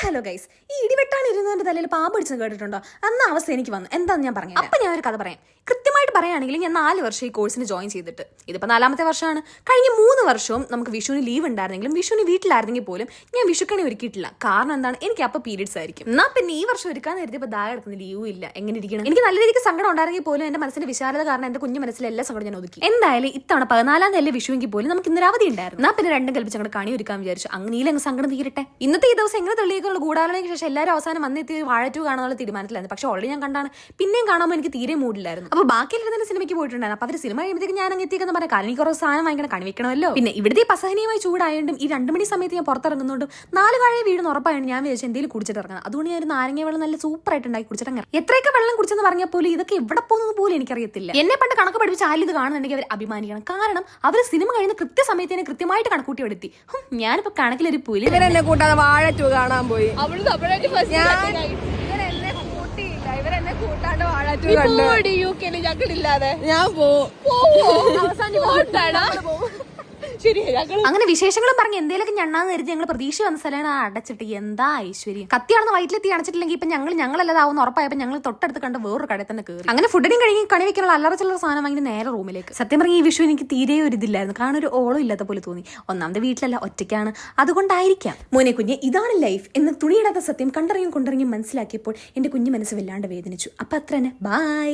Hello guys, ഈ ഇടിവെട്ടാനിരുന്നതിന്റെ തലയിൽ പാമ്പ് പിടിച്ചത് കേട്ടിട്ടുണ്ടോ? അന്ന് അവസ്ഥ എനിക്ക് വന്നു. എന്താന്ന് ഞാൻ പറഞ്ഞു. അപ്പൊ ഞാൻ ഒരു കഥ പറയാം. കൃത്യമായിട്ട് പറയുകയാണെങ്കിൽ ഞാൻ 4 വർഷം ഈ കോഴ്സിന് ജോയിൻ ചെയ്തിട്ട് ഇതിപ്പോൾ 4ാമത്തെ വർഷമാണ്. കഴിഞ്ഞ 3 വർഷവും നമുക്ക് വിഷുവിന് ലീവ് ഉണ്ടായിരുന്നെങ്കിലും വിഷുവിന് വീട്ടിലായിരുന്നെങ്കിൽ പോലും ഞാൻ വിഷുക്കണി ഒരുക്കിയിട്ടില്ല. കാരണം എന്താണ്, എനിക്ക് അപ്പോൾ പീരീഡ്സ് ആയിരിക്കും. എന്നാൽ പിന്നെ ഈ വർഷം ഒരുക്കാൻ കരുതിയപ്പോൾ ദാ കിടക്കുന്ന ലീവും ഇല്ല. എങ്ങനെ ഇരിക്കണം? എനിക്ക് നല്ല രീതിക്ക് സങ്കടം ഉണ്ടായിരുന്നെങ്കിൽ പോലും എന്റെ മനസ്സിന്റെ വിശാലത കാരണം എന്റെ കുഞ്ഞു മനസ്സിൽ എല്ലാ സങ്കടം ഞാൻ ഒതുക്കി. എന്തായാലും ഇത്തവണ 14ാം തീയതി വിഷുവെങ്കിൽ പോലും നമുക്ക് ഇന്നൊരു അവധി ഉണ്ടായിരുന്നു. എന്നാൽ പിന്നെ രണ്ടും കൽപ്പിച്ച് അങ്ങോട്ട് കണി ഒരുക്കാൻ വിചാരിച്ചു. അങ്ങനെയിലങ്ങ് സങ്കടം തീരട്ടെ. ഇന്നത്തെ ഈ ദിവസം എങ്ങനെ തെളിയിക്കുള്ള ഗൂഢാലോചനയ്ക്ക് ശേഷം എല്ലാവരും അവസാനം വന്നെത്തി വാഴ 2 കാണാനുള്ള തീരുമാനത്തിലായിരുന്നു. പക്ഷെ ഓൾറെഡി ഞാൻ കണ്ടാണ്. പിന്നെയും കാണുമ്പോൾ എനിക്ക് തീരെ മൂഡില്ലായിരുന്നു. അപ്പോൾ ബാക്കിയെല്ലാം സിനിമയ്ക്ക് പോയിട്ടുണ്ടായിരുന്നു. അപ്പോൾ അവർ സിനിമ കഴിയുമ്പോഴത്തേക്ക് ഞാൻ അങ്ങ് എത്തിയെന്ന് പറയാം. കാരണം എനിക്ക് കുറച്ച് സാധനം വാങ്ങിക്കണം, കണി വെക്കണമല്ലോ. പിന്നെ ഇവിടുത്തെ പസഹനീയമായി ചൂടായതുകൊണ്ടും ഈ 2 മണി സമയത്ത് ഞാൻ പുറത്തിറങ്ങുന്നതുകൊണ്ടും 4 കാഴ വീടുന്ന് ഉറപ്പായാണ് ഞാൻ വിചാരിച്ചു എന്തെങ്കിലും കുടിച്ചിട്ട് ഇറങ്ങണം. അതുകൊണ്ട് ഞാൻ ഒരു നാരങ്ങ വെള്ളം നല്ല സൂപ്പറായിട്ട് ഉണ്ടാക്കി കുടിച്ചിട്ട് എത്രയൊക്കെ വെള്ളം കുടിച്ചെന്ന് പറഞ്ഞാൽ പോലും ഇതൊക്കെ എവിടെ പോകുന്നത് പോലും എനിക്കറിയത്തില്ല. എന്നെ പണ്ട് കണക്ക് പഠിപ്പിച്ച് ആരും ഇത് കാണുന്നുണ്ടെങ്കിൽ അവർ അഭിമാനിക്കണം. കാരണം അവർ സിനിമ കഴിയുന്ന കൃത്യസമയത്ത് തന്നെ കൃത്യമായിട്ട് കണക്കൂട്ടി എടുത്തി. ഞാനിപ്പോ കണക്കിലൊരു പുലി. ഇവരെന്നെ കൂട്ടാതെ വാഴ 2 കാണാൻ പോയി. ഇവരെന്നെ കൂട്ടാണ്ട് വാഴ 2 ഞങ്ങളില്ലാതെ ഞാൻ അങ്ങനെ വിശേഷങ്ങളും പറഞ്ഞ് എന്തെങ്കിലുമൊക്കെ ഞണ്ണാന്ന് കരുതി ഞങ്ങൾ പ്രതീക്ഷ വന്ന സ്ഥലമാണ് അടച്ചിട്ട്. എന്താ ഐശ്വര്യം! കത്തിയാണെന്ന് വയറ്റിലെത്തി അണച്ചിട്ടില്ലെങ്കിൽ ഇപ്പൊ ഞങ്ങളല്ലാതാവുന്ന ഉറപ്പായപ്പോൾ ഞങ്ങൾ തൊട്ടടുത്ത് കണ്ട് വേറൊരു കടയിൽ തന്നെ കയറി. അങ്ങനെ ഫുഡിനും കഴിഞ്ഞ് കണി വെക്കാനുള്ള അല്ലറ ചില്ലറ സാധനം വാങ്ങി നേരെ റൂമിലേക്ക്. സത്യം പറഞ്ഞ ഈ വിഷു എനിക്ക് തീരെ ഒരു ഇതില്ലായിരുന്നു. കാരണം ഒരു ഓളം ഇല്ലാത്ത പോലെ തോന്നി. ഒന്നാമത്തെ വീട്ടിലല്ല, ഒറ്റയ്ക്കാണ്. അതുകൊണ്ടായിരിക്കാം. മോനെ കുഞ്ഞ്, ഇതാണ് ലൈഫ് എന്ന് തുണിയിടാത്ത സത്യം കണ്ടറിയും കൊണ്ടിറങ്ങി മനസ്സിലാക്കിയപ്പോൾ എന്റെ കുഞ്ഞു മനസ്സ് വല്ലാണ്ട് വേദനിച്ചു. അപ്പൊ അത്ര തന്നെ. ബൈ.